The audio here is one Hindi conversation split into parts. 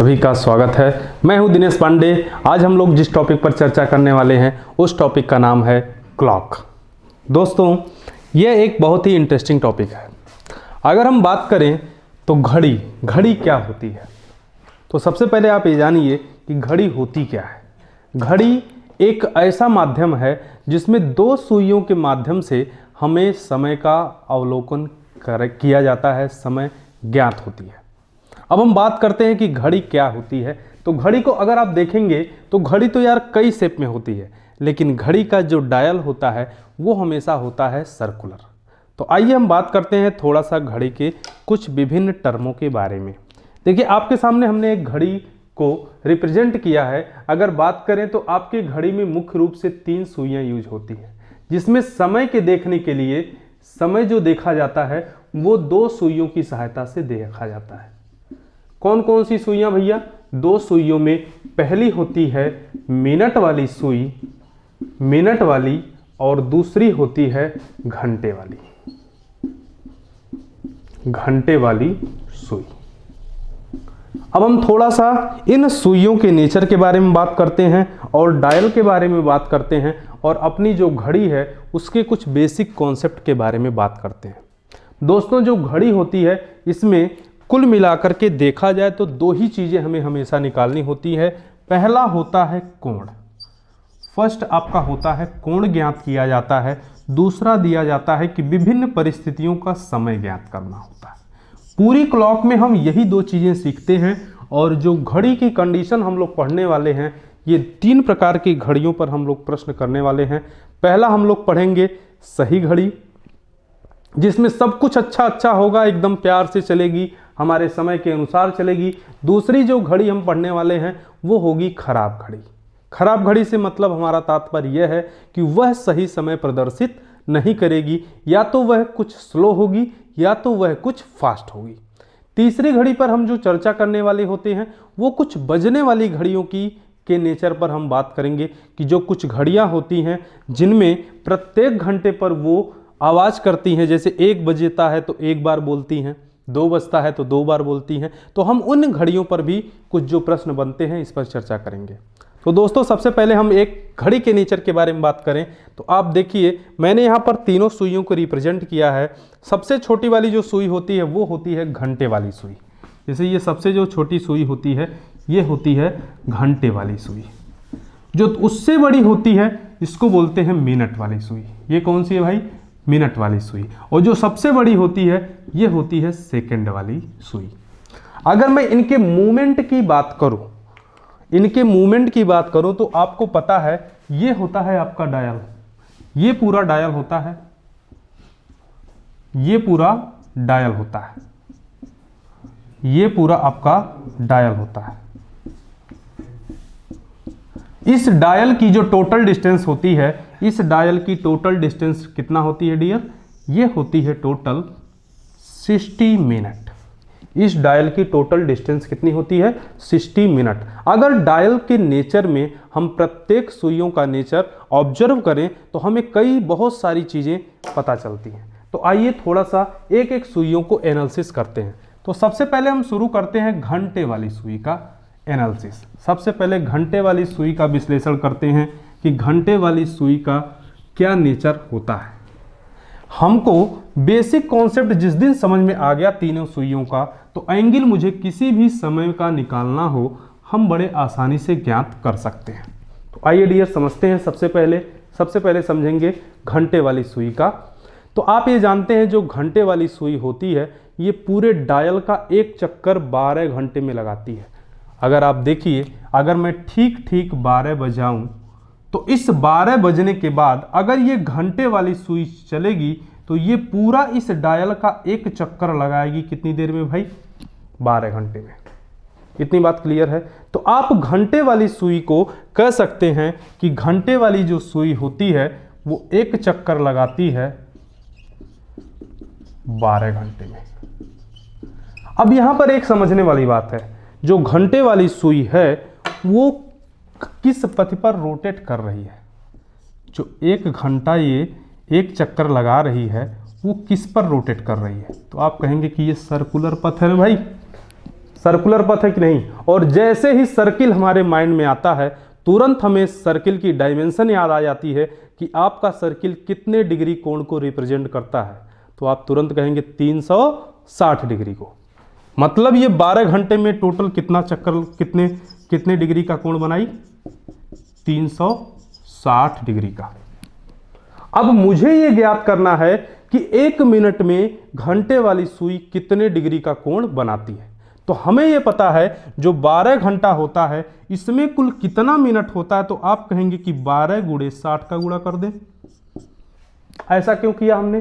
सभी का स्वागत है। मैं हूं दिनेश पांडे। आज हम लोग जिस टॉपिक पर चर्चा करने वाले हैं उस टॉपिक का नाम है क्लॉक। दोस्तों, यह एक बहुत ही इंटरेस्टिंग टॉपिक है। अगर हम बात करें तो घड़ी क्या होती है, तो सबसे पहले आप ये जानिए कि घड़ी होती क्या है। घड़ी एक ऐसा माध्यम है जिसमें दो सुइयों के माध्यम से हमें समय का अवलोकन किया जाता है, समय ज्ञात होती है। अब हम बात करते हैं कि घड़ी क्या होती है। तो घड़ी को अगर आप देखेंगे तो घड़ी तो यार कई शेप में होती है, लेकिन घड़ी का जो डायल होता है वो हमेशा होता है सर्कुलर। तो आइए हम बात करते हैं थोड़ा सा घड़ी के कुछ विभिन्न टर्मों के बारे में। देखिए, आपके सामने हमने एक घड़ी को रिप्रेजेंट किया है। अगर बात करें तो आपकी घड़ी में मुख्य रूप से 3 सुइयां यूज होती हैं, जिसमें समय के देखने के लिए समय जो देखा जाता है वो 2 सुइयों की सहायता से देखा जाता है। कौन कौन सी सुइयां भैया? 2 सुइयों में पहली होती है मिनट वाली सुई, मिनट वाली, और दूसरी होती है घंटे वाली, घंटे वाली सुई। अब हम थोड़ा सा इन सुइयों के नेचर के बारे में बात करते हैं और डायल के बारे में बात करते हैं और अपनी जो घड़ी है उसके कुछ बेसिक कॉन्सेप्ट के बारे में बात करते हैं। दोस्तों, जो घड़ी होती है इसमें कुल मिलाकर के देखा जाए तो 2 ही चीज़ें हमें हमेशा निकालनी होती है। पहला होता है कोण, फर्स्ट आपका होता है कोण ज्ञात किया जाता है। दूसरा दिया जाता है कि विभिन्न परिस्थितियों का समय ज्ञात करना होता है। पूरी क्लॉक में हम यही 2 चीज़ें सीखते हैं और जो घड़ी की कंडीशन हम लोग पढ़ने वाले हैं, ये 3 प्रकार की घड़ियों पर हम लोग प्रश्न करने वाले हैं। पहला हम लोग पढ़ेंगे सही घड़ी, जिसमें सब कुछ अच्छा होगा, एकदम प्यार से चलेगी, हमारे समय के अनुसार चलेगी। दूसरी जो घड़ी हम पढ़ने वाले हैं वो होगी खराब घड़ी। खराब घड़ी से मतलब हमारा तात्पर्य यह है कि वह सही समय प्रदर्शित नहीं करेगी, या तो वह कुछ स्लो होगी या तो वह कुछ फास्ट होगी। तीसरी घड़ी पर हम जो चर्चा करने वाले होते हैं वो कुछ बजने वाली घड़ियों की के नेचर पर हम बात करेंगे कि जो कुछ घड़ियां होती हैं जिनमें प्रत्येक घंटे पर वो आवाज़ करती हैं। जैसे 1 बजता है तो 1 बार बोलती हैं, 2 बजता है तो 2 बार बोलती हैं। तो हम उन घड़ियों पर भी कुछ जो प्रश्न बनते हैं इस पर चर्चा करेंगे। तो दोस्तों, सबसे पहले हम एक घड़ी के नेचर के बारे में बात करें तो आप देखिए, मैंने यहाँ पर तीनों सुइयों को रिप्रेजेंट किया है। सबसे छोटी वाली जो सुई होती है वो होती है घंटे वाली सुई। जैसे ये सबसे जो छोटी सुई होती है ये होती है घंटे वाली सुई। जो उससे बड़ी होती है इसको बोलते हैं मिनट वाली सुई। ये कौन सी है भाई? मिनट वाली सुई। और जो सबसे बड़ी होती है ये होती है सेकंड वाली सुई। अगर मैं इनके मूवमेंट की बात करूं, तो आपको पता है ये होता है आपका डायल। ये पूरा डायल होता है, ये पूरा डायल होता है, ये पूरा आपका डायल होता है। इस डायल की जो टोटल डिस्टेंस होती है, इस डायल की टोटल डिस्टेंस कितना होती है डियर? ये होती है टोटल 60 मिनट। इस डायल की टोटल डिस्टेंस कितनी होती है? 60 मिनट। अगर डायल के नेचर में हम प्रत्येक सुइयों का नेचर ऑब्जर्व करें तो हमें बहुत सारी चीज़ें पता चलती हैं। तो आइए थोड़ा सा एक एक सुइयों को एनालिसिस करते हैं। तो सबसे पहले हम शुरू करते हैं घंटे वाली सुई का एनालिसिस। सबसे पहले घंटे वाली सुई का विश्लेषण करते हैं कि घंटे वाली सुई का क्या नेचर होता है। हमको बेसिक कॉन्सेप्ट जिस दिन समझ में आ गया तीनों सुइयों का, तो एंगल मुझे किसी भी समय का निकालना हो हम बड़े आसानी से ज्ञात कर सकते हैं। तो आइए डियर समझते हैं। सबसे पहले समझेंगे घंटे वाली सुई का। तो आप ये जानते हैं जो घंटे वाली सुई होती है ये पूरे डायल का एक चक्कर 12 घंटे में लगाती है। अगर आप देखिए, अगर मैं ठीक 12 बजाऊं तो इस 12 बजने के बाद अगर ये घंटे वाली सुई चलेगी तो ये पूरा इस डायल का एक चक्कर लगाएगी। कितनी देर में भाई? 12 घंटे में। इतनी बात क्लियर है? तो आप घंटे वाली सुई को कह सकते हैं कि घंटे वाली जो सुई होती है वो एक चक्कर लगाती है 12 घंटे में। अब यहां पर एक समझने वाली बात है, जो घंटे वाली सुई है वो किस पथ पर रोटेट कर रही है। जो 1 घंटा ये एक चक्कर लगा रही है वो किस पर रोटेट कर रही है? तो आप कहेंगे कि ये सर्कुलर पथ है ना भाई, सर्कुलर पथ है कि नहीं। और जैसे ही सर्किल हमारे माइंड में आता है तुरंत हमें सर्किल की डायमेंशन याद आ जाती है कि आपका सर्किल कितने डिग्री कोण को रिप्रेजेंट करता है, तो आप तुरंत कहेंगे 360 डिग्री को। मतलब ये 12 घंटे में टोटल कितना चक्कर, कितने डिग्री का कोण बनाई, 360 डिग्री का। अब मुझे ये ज्ञात करना है कि 1 मिनट में घंटे वाली सुई कितने डिग्री का कोण बनाती है। तो हमें ये पता है जो 12 घंटा होता है इसमें कुल कितना मिनट होता है, तो आप कहेंगे कि 12 गुणे 60 का गुणा कर दें। ऐसा क्यों किया हमने,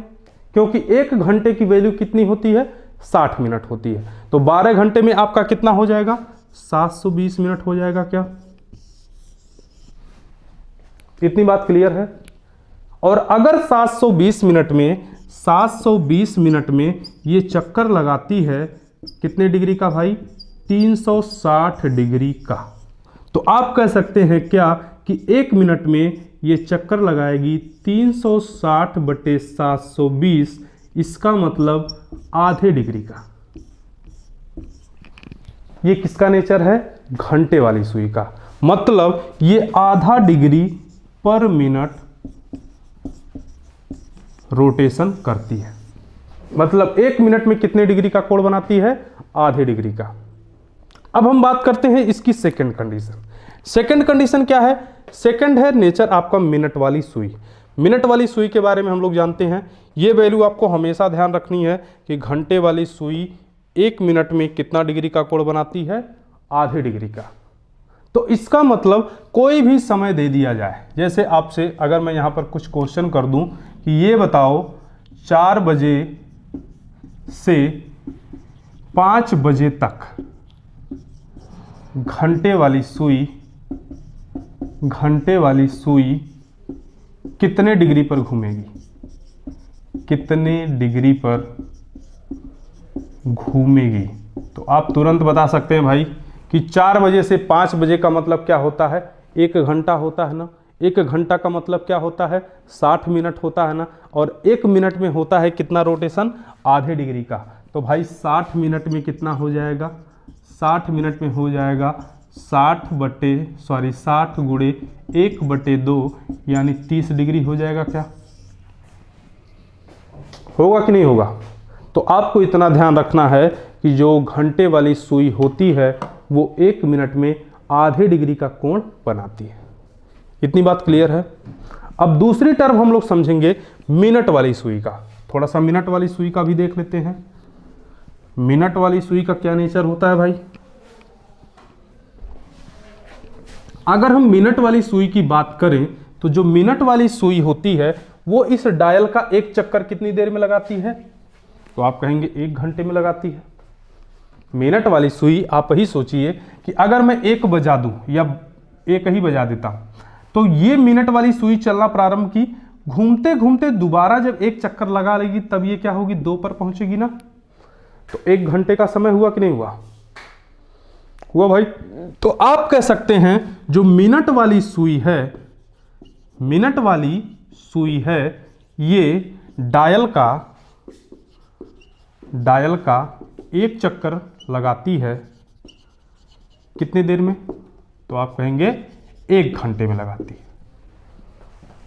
क्योंकि 1 घंटे की वैल्यू कितनी होती है, 60 मिनट होती है। तो 12 घंटे में आपका कितना हो जाएगा, 720 मिनट हो जाएगा क्या। इतनी बात क्लियर है। और अगर 720 मिनट में ये चक्कर लगाती है कितने डिग्री का भाई, 360 डिग्री का, तो आप कह सकते हैं क्या कि 1 मिनट में ये चक्कर लगाएगी 360 बटे 720, इसका मतलब आधे डिग्री का। ये किसका नेचर है, घंटे वाली सुई का। मतलब ये आधा डिग्री पर मिनट रोटेशन करती है। मतलब 1 मिनट में कितने डिग्री का कोण बनाती है, आधे डिग्री का। अब हम बात करते हैं इसकी सेकंड कंडीशन। सेकंड कंडीशन क्या है, सेकंड है नेचर आपका मिनट वाली सुई। मिनट वाली सुई के बारे में हम लोग जानते हैं, ये वैल्यू आपको हमेशा ध्यान रखनी है कि घंटे वाली सुई 1 मिनट में कितना डिग्री का कोण बनाती है, आधे डिग्री का। तो इसका मतलब कोई भी समय दे दिया जाए, जैसे आपसे अगर मैं यहाँ पर कुछ क्वेश्चन कर दूं कि ये बताओ 4 बजे से 5 बजे तक घंटे वाली सुई कितने डिग्री पर घूमेगी, कितने डिग्री पर घूमेगी। तो आप तुरंत बता सकते हैं भाई कि 4 बजे से 5 बजे का मतलब क्या होता है, 1 घंटा होता है ना। 1 घंटा का मतलब क्या होता है, 60 मिनट होता है ना। और 1 मिनट में होता है कितना रोटेशन, आधे डिग्री का। तो भाई 60 मिनट में कितना हो जाएगा, 60 मिनट में हो जाएगा 60 गुणे 1/2 यानी 30 डिग्री हो जाएगा क्या, होगा कि नहीं होगा। तो आपको इतना ध्यान रखना है कि जो घंटे वाली सुई होती है वो 1 मिनट में आधे डिग्री का कोण बनाती है। इतनी बात क्लियर है। अब दूसरी टर्म हम लोग समझेंगे मिनट वाली सुई का। थोड़ा सा मिनट वाली सुई का भी देख लेते हैं। मिनट वाली सुई का क्या नेचर होता है भाई, अगर हम मिनट वाली सुई की बात करें तो जो मिनट वाली सुई होती है वो इस डायल का एक चक्कर कितनी देर में लगाती है, तो आप कहेंगे 1 घंटे में लगाती है। मिनट वाली सुई आप ही सोचिए कि अगर मैं 1 बजा दूं या 1 ही बजा देता तो ये मिनट वाली सुई चलना प्रारंभ की, घूमते घूमते दोबारा जब 1 चक्कर लगा लेगी तब ये क्या होगी, 2 पर पहुंचेगी ना। तो 1 घंटे का समय हुआ कि नहीं हुआ, हुआ भाई। तो आप कह सकते हैं जो मिनट वाली सुई है ये डायल का 1 चक्कर लगाती है कितनी देर में, तो आप कहेंगे 1 घंटे में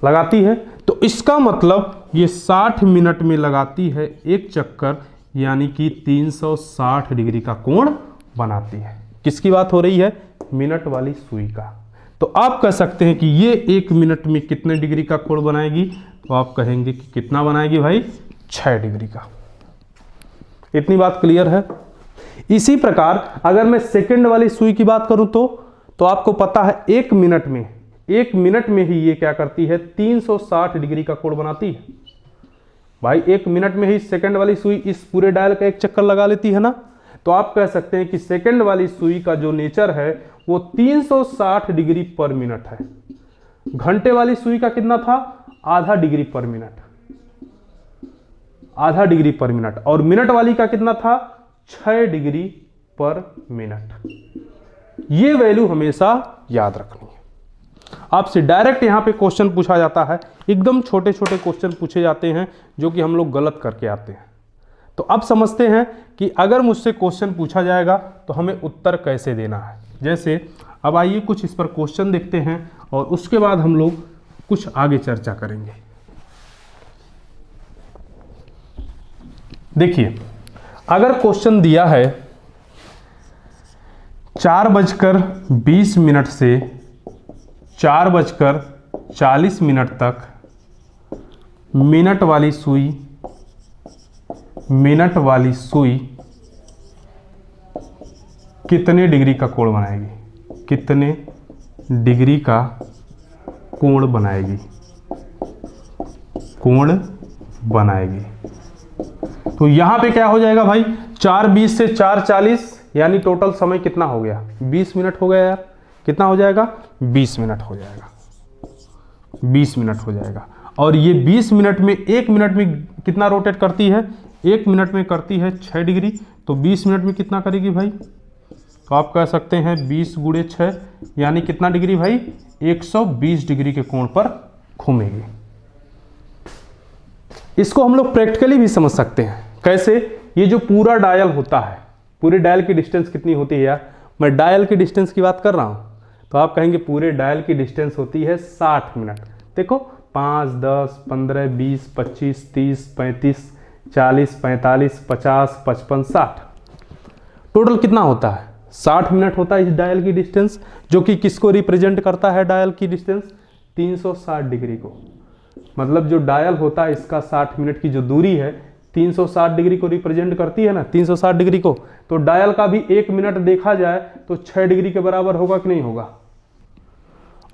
लगाती है। तो इसका मतलब ये 60 मिनट में लगाती है 1 चक्कर, यानी कि 360 डिग्री का कोण बनाती है। किसकी बात हो रही है, मिनट वाली सुई का। तो आप कह सकते हैं कि ये 1 मिनट में कितने डिग्री का कोण बनाएगी, तो आप कहेंगे कि कितना बनाएगी भाई, 6 डिग्री का। इतनी बात क्लियर है। इसी प्रकार अगर मैं सेकंड वाली सुई की बात करूं तो आपको पता है 1 मिनट में ही ये क्या करती है, 360 डिग्री का कोण बनाती है। भाई 1 मिनट में ही सेकंड वाली सुई इस पूरे डायल का 1 चक्कर लगा लेती है ना। तो आप कह सकते हैं कि सेकंड वाली सुई का जो नेचर है वो 360 डिग्री पर मिनट है। घंटे वाली सुई का कितना था, आधा डिग्री पर मिनट। और मिनट वाली का कितना था, 6 डिग्री पर मिनट। ये वैल्यू हमेशा याद रखनी है। आपसे डायरेक्ट यहां पे क्वेश्चन पूछा जाता है, एकदम छोटे छोटे क्वेश्चन पूछे जाते हैं जो कि हम लोग गलत करके आते हैं। तो तो अब समझते हैं कि अगर मुझसे क्वेश्चन पूछा जाएगा तो हमें उत्तर कैसे देना है। जैसे अब आइए कुछ इस पर क्वेश्चन देखते हैं और उसके बाद हम लोग कुछ आगे चर्चा करेंगे। देखिए, अगर क्वेश्चन दिया है 4:20 से 4:40 तक मिनट वाली सुई कितने डिग्री का कोण बनाएगी, कितने डिग्री का कोण बनाएगी, तो यहां पे क्या हो जाएगा भाई, 4:20 से 4:40 यानी टोटल समय कितना हो गया, 20 मिनट हो गया यार। कितना हो जाएगा, 20 मिनट हो जाएगा, 20 मिनट हो जाएगा। और ये 20 मिनट में 1 मिनट में कितना रोटेट करती है, 1 मिनट में करती है 6 डिग्री, तो 20 मिनट में कितना करेगी भाई, तो आप कह सकते हैं 20 × 6 यानी कितना डिग्री भाई, 120 डिग्री के कोण पर घूमेगी। इसको हम लोग प्रैक्टिकली भी समझ सकते हैं। कैसे, ये जो पूरा डायल होता है, पूरे डायल की डिस्टेंस कितनी होती है यार, मैं डायल की डिस्टेंस की बात कर रहा हूं, तो आप कहेंगे पूरे डायल की डिस्टेंस होती है 60 मिनट। देखो 5, 10, 15, 20, 25, 30, 35, 40, 45, 50, 55, 60, टोटल कितना होता है, 60 मिनट होता है इस डायल की डिस्टेंस, जो कि किसको रिप्रेजेंट करता है, डायल की डिस्टेंस 360 डिग्री को। मतलब जो डायल होता है इसका 60 मिनट की जो दूरी है 360 डिग्री को रिप्रेजेंट करती है ना, 360 डिग्री को। तो डायल का भी 1 मिनट देखा जाए तो 6 डिग्री के बराबर होगा कि नहीं होगा।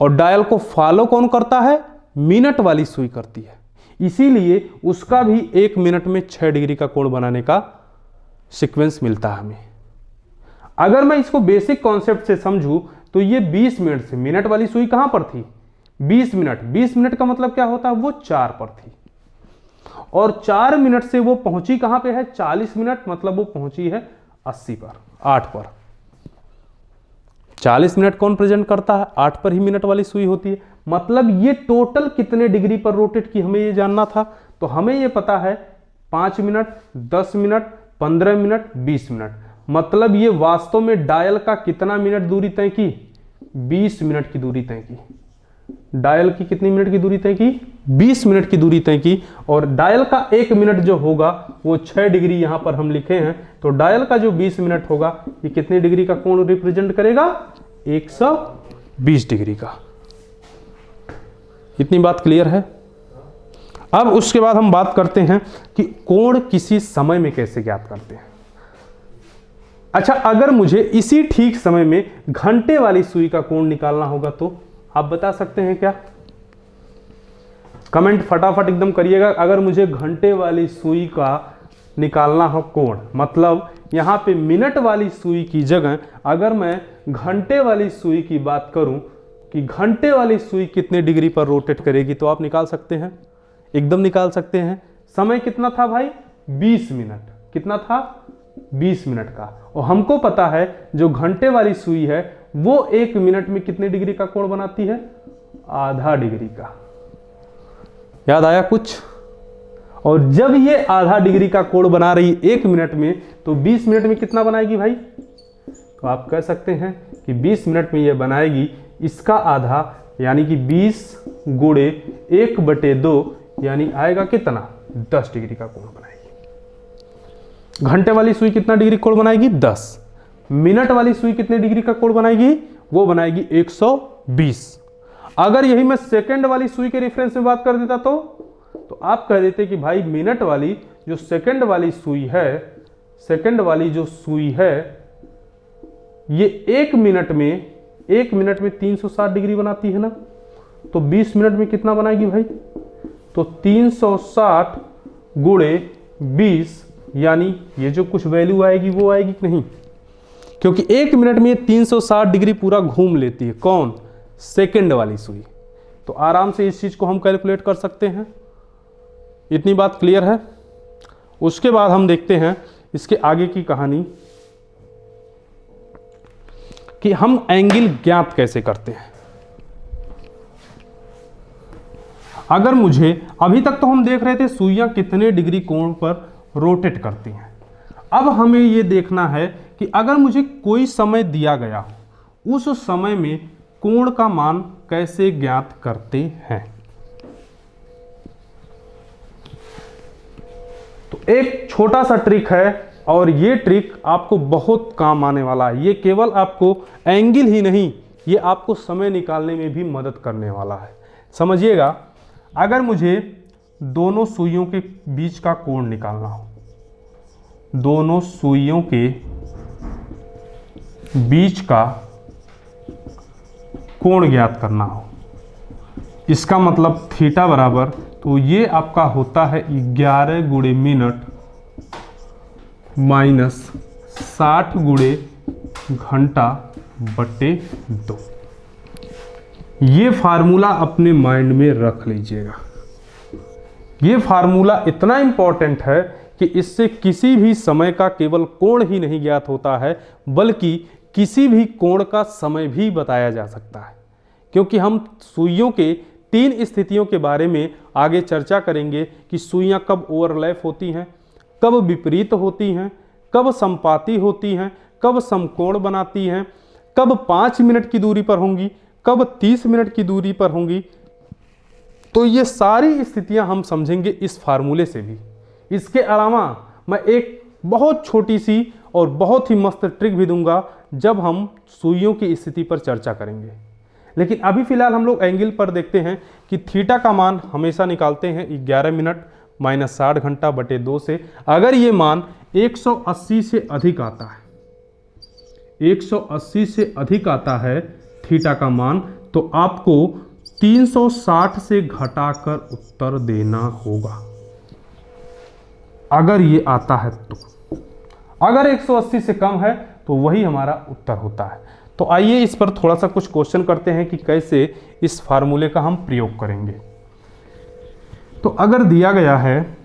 और डायल को फॉलो कौन करता है, मिनट वाली सुई करती है, इसीलिए उसका भी 1 मिनट में 6 डिग्री का कोण बनाने का सीक्वेंस मिलता है हमें। अगर मैं इसको बेसिक कॉन्सेप्ट से समझूं तो ये 20 मिनट से, मिनट वाली सुई कहां पर थी, 20 मिनट का मतलब क्या होता है, वो 4 पर थी, और 4 मिनट से वो पहुंची कहां पे है, 40 मिनट, मतलब वो पहुंची है 80 पर, 8 पर। 40 मिनट कौन प्रेजेंट करता है, 8 पर ही मिनट वाली सुई होती है। मतलब ये टोटल कितने डिग्री पर रोटेट की हमें ये जानना था, तो हमें ये पता है 5 मिनट, 10 मिनट, 15 मिनट, 20 मिनट। मतलब ये वास्तव में डायल का कितना मिनट दूरी तय की, 20 मिनट की दूरी तय की। डायल की कितनी मिनट की दूरी तय की, 20 मिनट की दूरी तय की। और डायल का 1 मिनट जो होगा वो 6 डिग्री यहां पर हम लिखे हैं, तो डायल का जो 20 मिनट होगा ये कितने डिग्री का कोण रिप्रेजेंट करेगा, 120 डिग्री का। इतनी बात क्लियर है। अब उसके बाद हम बात करते हैं कि कोण किसी समय में कैसे ज्ञात करते हैं। अच्छा, अगर मुझे इसी ठीक समय में घंटे वाली सुई का कोण निकालना होगा तो आप बता सकते हैं क्या, कमेंट फटाफट एकदम करिएगा। अगर मुझे घंटे वाली सुई का निकालना हो कोण, मतलब यहां पे मिनट वाली सुई की जगह अगर मैं घंटे वाली सुई की बात करूं कि घंटे वाली सुई कितने डिग्री पर रोटेट करेगी, तो आप निकाल सकते हैं, एकदम निकाल सकते हैं। समय कितना था भाई, 20 मिनट। कितना था, 20 मिनट का। और हमको पता है जो घंटे वाली सुई है वो 1 मिनट में कितने डिग्री का कोण बनाती है, आधा डिग्री का। याद आया कुछ। और जब ये आधा डिग्री का कोण बना रही 1 मिनट में, तो 20 मिनट में कितना बनाएगी भाई, तो आप कह सकते हैं कि 20 मिनट में ये बनाएगी इसका आधा, यानी कि 20 × 1/2 यानी आएगा कितना, 10 डिग्री का कोण बनाएगी। घंटे वाली सुई कितना डिग्री कोण बनाएगी, 10। मिनट वाली सुई कितने डिग्री का कोण बनाएगी, वो बनाएगी 120। अगर यही मैं सेकंड वाली सुई के रेफरेंस में बात कर देता तो आप कह देते कि भाई मिनट वाली जो सेकंड वाली सुई है, सेकंड वाली जो सुई है ये 1 मिनट में 360 डिग्री बनाती है ना, तो 20 मिनट में कितना बनाएगी भाई, तो 360 × 20 यानी ये जो कुछ वैल्यू आएगी वो आएगी कि नहीं, क्योंकि 1 मिनट में 360 डिग्री पूरा घूम लेती है। कौन, सेकंड वाली सुई। तो आराम से इस चीज को हम कैलकुलेट कर सकते हैं। इतनी बात क्लियर है। उसके बाद हम देखते हैं इसके आगे की कहानी कि हम एंगल ज्ञात कैसे करते हैं। अगर मुझे, अभी तक तो हम देख रहे थे सुइयां कितने डिग्री कोण पर रोटेट करती हैं। अब हमें ये देखना है कि अगर मुझे कोई समय दिया गया हो, उस समय में कोण का मान कैसे ज्ञात करते हैं। तो एक छोटा सा ट्रिक है और ये ट्रिक आपको बहुत काम आने वाला है। ये केवल आपको एंगल ही नहीं, ये आपको समय निकालने में भी मदद करने वाला है। समझिएगा, अगर मुझे दोनों सुइयों के बीच का कोण निकालना हो, दोनों सुइयों के बीच का कोण ज्ञात करना हो, इसका मतलब थीटा बराबर, तो ये आपका होता है 11 गुणे मिनट माइनस 60 गुणे घंटा बटे 2। ये फार्मूला अपने माइंड में रख लीजिएगा। ये फार्मूला इतना इंपॉर्टेंट है कि इससे किसी भी समय का केवल कोण ही नहीं ज्ञात होता है, बल्कि किसी भी कोण का समय भी बताया जा सकता है। क्योंकि हम सुइयों के 3 स्थितियों के बारे में आगे चर्चा करेंगे कि सुइयां कब ओवरलैप होती हैं, कब विपरीत होती हैं, कब समपाती होती हैं, कब समकोण बनाती हैं, कब 5 मिनट की दूरी पर होंगी, कब 30 मिनट की दूरी पर होंगी। तो ये सारी स्थितियां हम समझेंगे इस फार्मूले से भी। इसके अलावा मैं एक बहुत छोटी सी और बहुत ही मस्त ट्रिक भी दूंगा जब हम सुइयों की स्थिति पर चर्चा करेंगे। लेकिन अभी फिलहाल हम लोग एंगल पर देखते हैं कि थीटा का मान हमेशा निकालते हैं 11 मिनट माइनस 60 घंटा बटे 2 से। अगर ये मान 180 से अधिक आता है, 180 से अधिक आता है थीटा का मान, तो आपको 360 से घटाकर उत्तर देना होगा। अगर ये आता है तो, अगर 180 से कम है तो वही हमारा उत्तर होता है। तो आइए इस पर थोड़ा सा कुछ क्वेश्चन करते हैं कि कैसे इस फार्मूले का हम प्रयोग करेंगे। तो अगर दिया गया है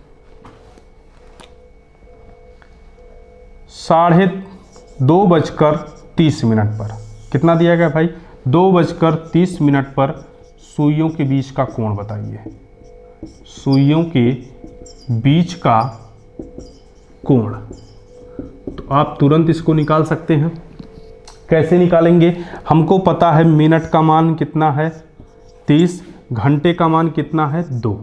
2:30 पर, कितना दिया गया भाई, 2:30 पर सुइयों के बीच का कोण बताइए। सुइयों के बीच का कोण, तो आप तुरंत इसको निकाल सकते हैं। कैसे निकालेंगे, हमको पता है मिनट का मान कितना है 30, घंटे का मान कितना है 2।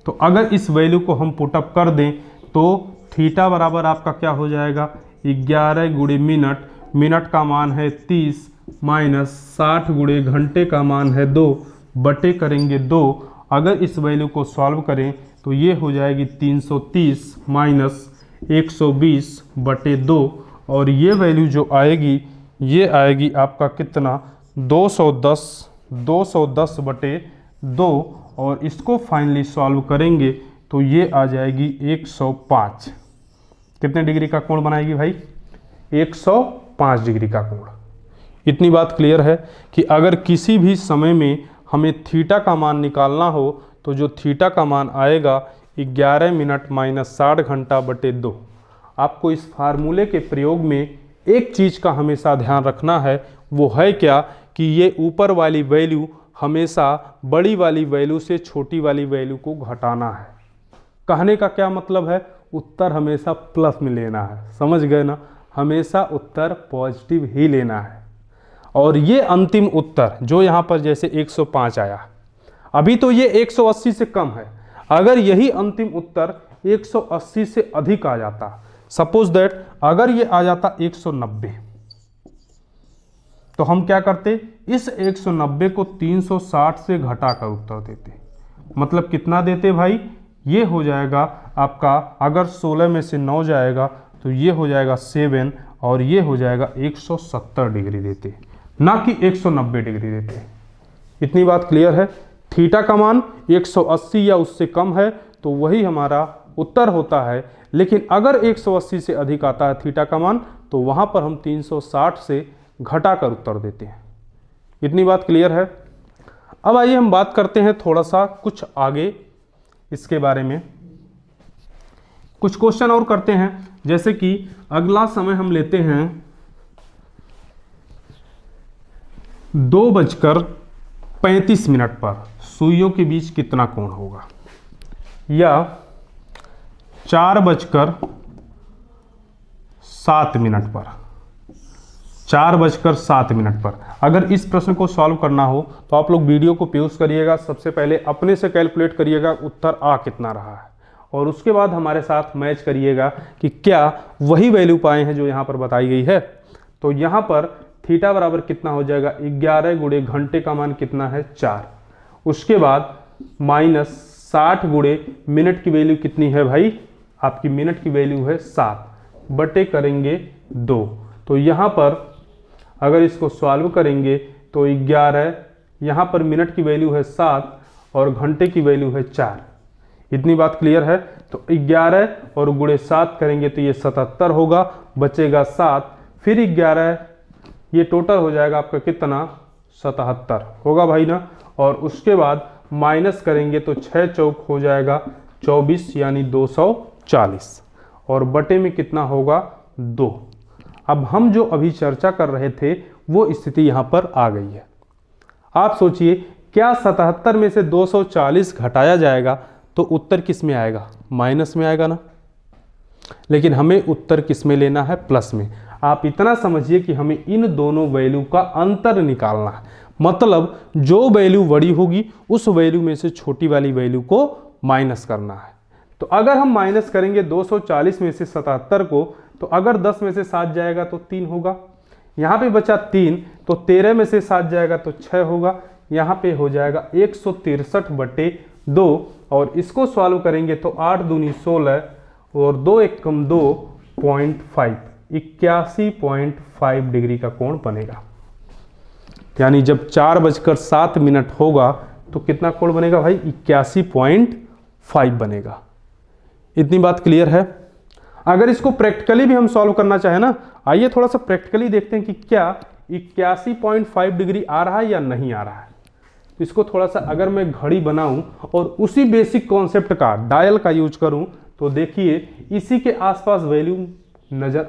तो अगर इस वैल्यू को हम पुटअप कर दें तो थीटा बराबर आपका क्या हो जाएगा, 11 गुणे मिनट, मिनट का मान है 30 माइनस 60 गुणे घंटे का मान है 2 बटे करेंगे 2। अगर इस वैल्यू को सॉल्व करें तो ये हो जाएगी 330 माइनस 120 बटे 2, और ये वैल्यू जो आएगी ये आएगी आपका कितना, 210 बटे 2, और इसको फाइनली सॉल्व करेंगे तो ये आ जाएगी 105। कितने डिग्री का कोण बनाएगी भाई, 105 डिग्री का कोण। इतनी बात क्लियर है कि अगर किसी भी समय में हमें थीटा का मान निकालना हो तो जो थीटा का मान आएगा 11 मिनट माइनस 60 घंटा बटे 2। आपको इस फार्मूले के प्रयोग में एक चीज़ का हमेशा ध्यान रखना है, वो है क्या कि ये ऊपर वाली वैल्यू हमेशा बड़ी वाली वैल्यू से छोटी वाली वैल्यू को घटाना है। कहने का क्या मतलब है, उत्तर हमेशा प्लस में लेना है। समझ गए ना, हमेशा उत्तर पॉजिटिव ही लेना है। और ये अंतिम उत्तर जो यहाँ पर जैसे 105 आया, अभी तो ये 180 से कम है। अगर यही अंतिम उत्तर 180 से अधिक आ जाता, सपोज दैट अगर ये आ जाता 190, तो हम क्या करते, इस 190 को 360 से घटाकर उत्तर देते। मतलब कितना देते भाई, ये हो जाएगा आपका, अगर 16 में से 9 जाएगा तो ये हो जाएगा 7, और ये हो जाएगा 170 डिग्री देते, ना कि 190 डिग्री देते। इतनी बात क्लियर है। थीटा का मान 180 या उससे कम है तो वही हमारा उत्तर होता है, लेकिन अगर 180 से अधिक आता है थीटा का मान तो वहाँ पर हम 360 से घटाकर उत्तर देते हैं। इतनी बात क्लियर है। अब आइए हम बात करते हैं थोड़ा सा कुछ आगे इसके बारे में, कुछ क्वेश्चन और करते हैं। जैसे कि अगला समय हम लेते हैं 2:35 पर सुइयों के बीच कितना कोण होगा, या 4:07 पर, 4:07 पर। अगर इस प्रश्न को सॉल्व करना हो तो आप लोग वीडियो को पॉज करिएगा, सबसे पहले अपने से कैलकुलेट करिएगा उत्तर आ कितना रहा है, और उसके बाद हमारे साथ मैच करिएगा कि क्या वही वैल्यू पाए हैं जो यहाँ पर बताई गई है। तो यहाँ पर थीटा बराबर कितना हो जाएगा, 11 गुणे घंटे का मान कितना है 4, उसके बाद -60 गुणे मिनट की वैल्यू कितनी है भाई, आपकी मिनट की वैल्यू है 7 बटे करेंगे 2। तो यहाँ पर अगर इसको सॉल्व करेंगे तो 11, यहाँ पर मिनट की वैल्यू है 7 और घंटे की वैल्यू है 4। इतनी बात क्लियर है। तो 11 और गुणे 7 करेंगे तो ये 77 होगा, बचेगा 7, फिर 11, ये टोटल हो जाएगा आपका कितना 77 होगा भाई ना, और उसके बाद माइनस करेंगे तो 6 चौक हो जाएगा 24 यानी 240, और बटे में कितना होगा 2। अब हम जो अभी चर्चा कर रहे थे वो स्थिति यहाँ पर आ गई है। आप सोचिए क्या 77 में से 240 घटाया जाएगा तो उत्तर किस में आएगा, माइनस में आएगा ना, लेकिन हमें उत्तर किस में लेना है, प्लस में। आप इतना समझिए कि हमें इन दोनों वैल्यू का अंतर निकालना है, मतलब जो वैल्यू बड़ी होगी उस वैल्यू में से छोटी वाली वैल्यू को माइनस करना है। तो अगर हम माइनस करेंगे 240 में से 77 को, तो अगर 10 में से 7 जाएगा तो 3 होगा, यहाँ पे बचा 3, तो 13 में से 7 जाएगा तो 6 होगा, यहाँ पे हो जाएगा 163 बटे 2, और इसको सॉल्व करेंगे तो 8 दूनी 16 और 2 एकम 2.5, 81.5 डिग्री का कोण बनेगा। यानी जब 4:07 होगा तो कितना कोण बनेगा भाई, 81.5 बनेगा। इतनी बात क्लियर है। अगर इसको प्रैक्टिकली भी हम सॉल्व करना चाहें ना, आइए थोड़ा सा प्रैक्टिकली देखते हैं कि क्या 81.5 डिग्री आ रहा है या नहीं आ रहा है। इसको थोड़ा सा अगर मैं घड़ी बनाऊं और उसी बेसिक कॉन्सेप्ट का डायल का यूज करूं तो देखिए इसी के आसपास वैल्यू नजर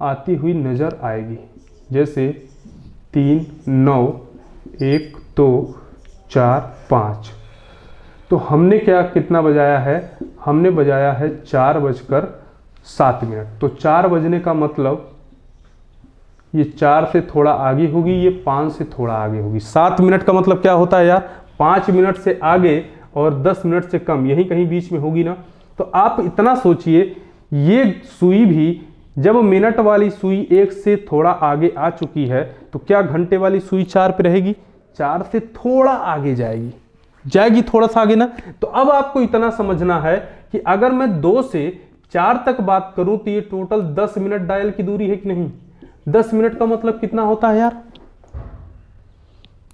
आती हुई नजर आएगी, जैसे 3, 9, 1, 2, 4, 5। तो हमने क्या कितना बजाया है, हमने बजाया है 4:07। तो 4 बजने का मतलब ये 4 से थोड़ा आगे होगी, ये 5 से थोड़ा आगे होगी। 7 मिनट का मतलब क्या होता है यार, 5 मिनट से आगे और 10 मिनट से कम, यही कहीं बीच में होगी ना। तो आप इतना सोचिए, ये सुई भी जब मिनट वाली सुई 1 से थोड़ा आगे आ चुकी है तो क्या घंटे वाली सुई 4 पे रहेगी, 4 से थोड़ा आगे जाएगी थोड़ा सा आगे ना। तो अब आपको इतना समझना है कि अगर मैं 2 से 4 तक बात करूं तो ये टोटल 10 मिनट डायल की दूरी है कि नहीं। 10 मिनट का मतलब कितना होता है यार,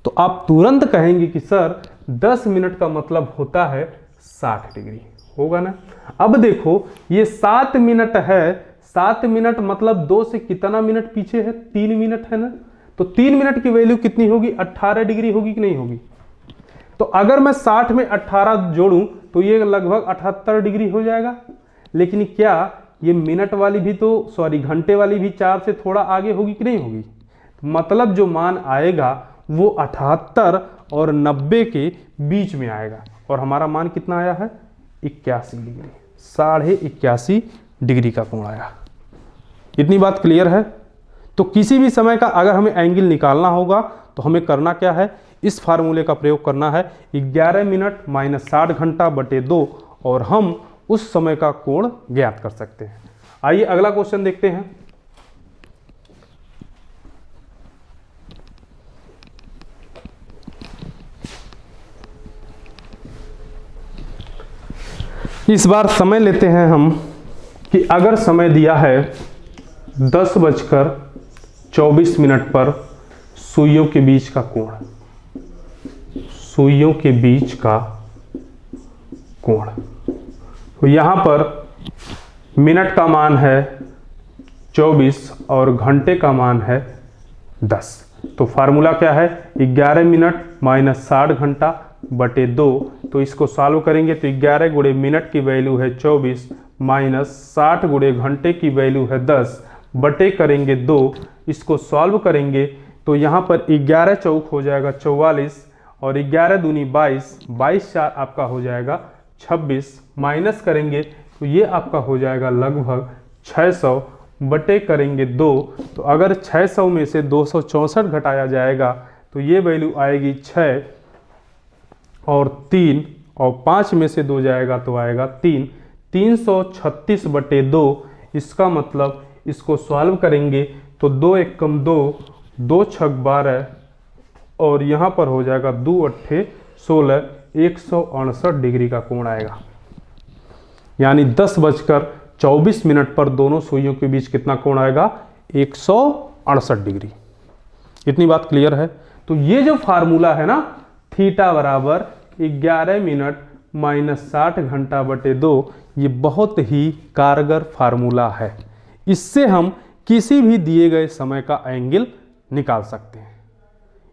तो आप तुरंत कहेंगे कि सर 10 मिनट का मतलब होता है 60 डिग्री, होगा ना। अब देखो ये 7 मिनट है, 7 मिनट मतलब 2 से कितना मिनट पीछे है, 3 मिनट है ना। तो 3 मिनट की वैल्यू कितनी होगी, 18 डिग्री होगी कि नहीं होगी। तो अगर मैं 60 में 18 जोड़ूं तो ये लगभग 78 डिग्री हो जाएगा। लेकिन क्या ये मिनट वाली भी तो घंटे वाली भी 4 से थोड़ा आगे होगी कि नहीं होगी। मतलब जो मान आएगा वो 78 और 90 के बीच में आएगा, और हमारा मान कितना आया है 81 डिग्री, 81.5 डिग्री का कोण आया। इतनी बात क्लियर है। तो किसी भी समय का अगर हमें एंगल निकालना होगा तो हमें करना क्या है, इस फार्मूले का प्रयोग करना है, 11 मिनट माइनस 60 घंटा बटे 2, और हम उस समय का कोण ज्ञात कर सकते हैं। आइए अगला क्वेश्चन देखते हैं। इस बार समय लेते हैं हम कि अगर समय दिया है 10:24 पर सुइयों के बीच का कोण, सुइयों के बीच का कोण, तो यहां पर मिनट का मान है 24 और घंटे का मान है 10। तो फार्मूला क्या है, 11 मिनट माइनस 60 घंटा बटे 2। तो इसको सॉल्व करेंगे तो 11 गुणे मिनट की वैल्यू है 24 माइनस 60 गुणे घंटे की वैल्यू है 10 बटे करेंगे 2। इसको सॉल्व करेंगे तो यहाँ पर 11 चौक हो जाएगा 44 और 11 दूनी 22, 22 4 आपका हो जाएगा 26 माइनस करेंगे तो ये आपका हो जाएगा लगभग 600 बटे करेंगे 2। तो अगर 600 में से 264 घटाया जाएगा तो ये वैल्यू आएगी 6 और 3 और 5 में से 2 जाएगा तो आएगा 3, 336 बटे 2। इसका मतलब इसको सॉल्व करेंगे तो 2 एक कम 2, 2 छक 12 और यहाँ पर हो जाएगा 2 अट्ठे 16, 168 डिग्री का कोण आएगा। यानी 10:24 पर दोनों सुइयों के बीच कितना कोण आएगा? 168 डिग्री। इतनी बात क्लियर है। तो ये जो फार्मूला है ना, थीटा बराबर 11 मिनट माइनस 60 घंटा बटे 2, ये बहुत ही कारगर फार्मूला है। इससे हम किसी भी दिए गए समय का एंगल निकाल सकते हैं।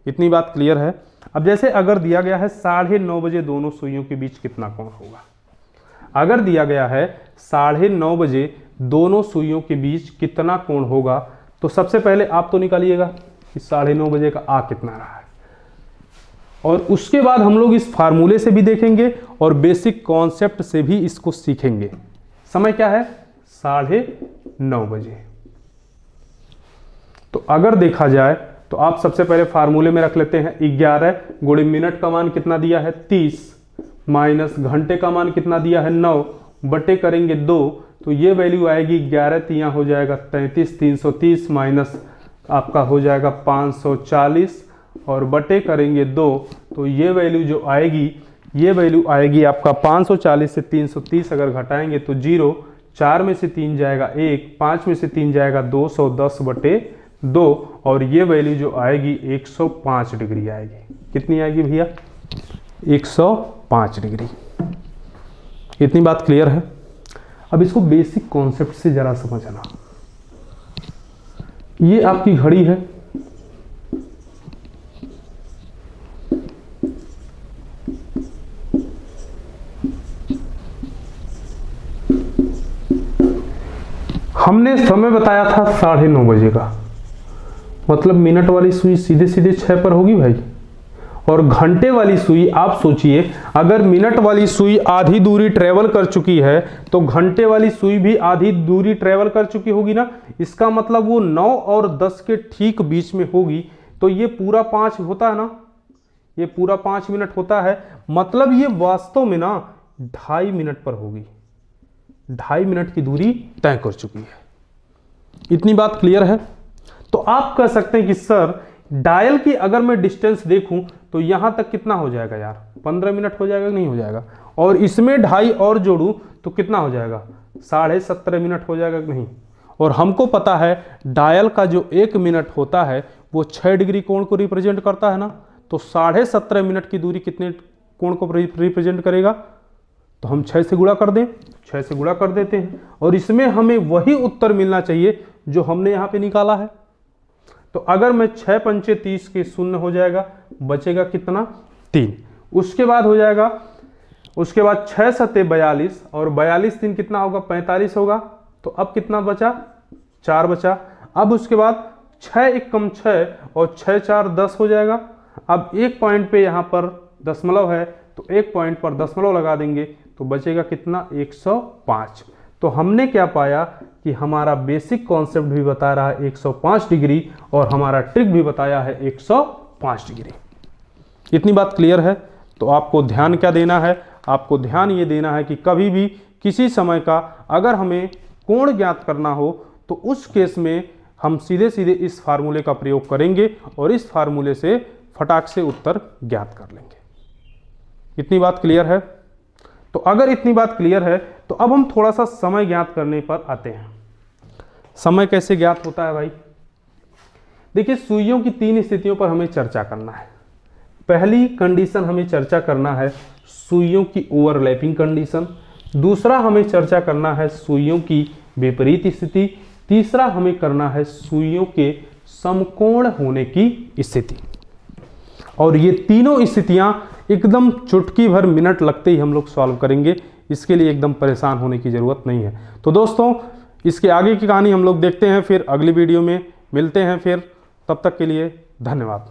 इतनी बात क्लियर है। अब जैसे अगर दिया गया है 9:30 बजे दोनों सुइयों के बीच कितना कोण होगा। अगर दिया गया है 9:30 बजे दोनों सुइयों के बीच कितना कोण होगा, तो सबसे पहले आप तो निकालिएगा कि 9:30 बजे का आ कितना रहा है, और उसके बाद हम लोग इस फार्मूले से भी देखेंगे और बेसिक कॉन्सेप्ट से भी इसको सीखेंगे। समय क्या है? 9:30 बजे। तो अगर देखा जाए तो आप सबसे पहले फार्मूले में रख लेते हैं 11 गुणे मिनट का मान कितना दिया है 30 माइनस घंटे का मान कितना दिया है 9 बटे करेंगे 2। तो ये वैल्यू आएगी 11 तियां हो जाएगा 33, 330 माइनस आपका हो जाएगा 540 और बटे करेंगे 2। तो ये वैल्यू जो आएगी, ये वैल्यू आएगी आपका 540 से 330 अगर घटाएंगे तो 0, 4 में से 3 जाएगा 1, 5 में से 3 जाएगा 210 बटे 2 और ये वैल्यू जो आएगी 105 डिग्री आएगी। कितनी आएगी भैया? 105 डिग्री। इतनी बात क्लियर है। अब इसको बेसिक कॉन्सेप्ट से जरा समझना। ये आपकी घड़ी है, हमने समय बताया था 9:30 बजे का, मतलब मिनट वाली सुई सीधे सीधे 6 पर होगी भाई, और घंटे वाली सुई आप सोचिए, अगर मिनट वाली सुई आधी दूरी ट्रेवल कर चुकी है तो घंटे वाली सुई भी आधी दूरी ट्रेवल कर चुकी होगी ना। इसका मतलब वो 9 और 10 के ठीक बीच में होगी। तो ये पूरा 5 होता है ना, ये पूरा 5 मिनट होता है, मतलब ये वास्तव में ना 2.5 मिनट पर होगी। 2.5 मिनट की दूरी तय कर चुकी है। इतनी बात क्लियर है। तो आप कह सकते हैं कि सर डायल की अगर मैं डिस्टेंस देखूं तो यहां तक कितना हो जाएगा यार? 15 मिनट हो जाएगा कि नहीं हो जाएगा? और इसमें 2.5 और जोड़ूं तो कितना हो जाएगा? 17.5 मिनट हो जाएगा कि नहीं? और हमको पता है डायल का जो 1 मिनट होता है वो 6 डिग्री कोण को रिप्रेजेंट करता है ना। तो 17.5 मिनट की दूरी कितने कोण को रिप्रेजेंट करेगा? तो हम 6 से गुणा कर दें, 6 से गुणा कर देते हैं और इसमें हमें वही उत्तर मिलना चाहिए जो हमने यहाँ पे निकाला है। तो अगर मैं 6 पंचे 30 के 0 हो जाएगा, बचेगा कितना? 3। उसके बाद हो जाएगा, उसके बाद 6 सते 42 और 42 दिन कितना होगा? 45 होगा। तो अब कितना बचा? 4 बचा। अब उसके बाद 6 एक कम 6 और 6 4 10 हो जाएगा। अब एक पॉइंट पे यहाँ पर दशमलव है तो एक पॉइंट पर दशमलव लगा देंगे तो बचेगा कितना? 105। तो हमने क्या पाया कि हमारा बेसिक कॉन्सेप्ट भी बता रहा है 105 डिग्री और हमारा ट्रिक भी बताया है 105 डिग्री। इतनी बात क्लियर है। तो आपको ध्यान क्या देना है? आपको ध्यान ये देना है कि कभी भी किसी समय का अगर हमें कोण ज्ञात करना हो तो उस केस में हम सीधे सीधे इस फार्मूले का प्रयोग करेंगे और इस फार्मूले से फटाक से उत्तर ज्ञात कर लेंगे। इतनी बात क्लियर है। तो अगर इतनी बात क्लियर है तो अब हम थोड़ा सा समय ज्ञात करने पर आते हैं। समय कैसे ज्ञात होता है भाई? देखिए, सुइयों की 3 स्थितियों पर हमें चर्चा करना है। पहली कंडीशन हमें चर्चा करना है सुइयों की ओवरलैपिंग कंडीशन। दूसरा हमें चर्चा करना है सुइयों की विपरीत स्थिति। तीसरा हमें करना है सुइयों के समकोण होने की स्थिति। और ये तीनों स्थितियां एकदम चुटकी भर मिनट लगते ही हम लोग सॉल्व करेंगे। इसके लिए एकदम परेशान होने की ज़रूरत नहीं है। तो दोस्तों, इसके आगे की कहानी हम लोग देखते हैं फिर अगली वीडियो में। मिलते हैं फिर, तब तक के लिए धन्यवाद।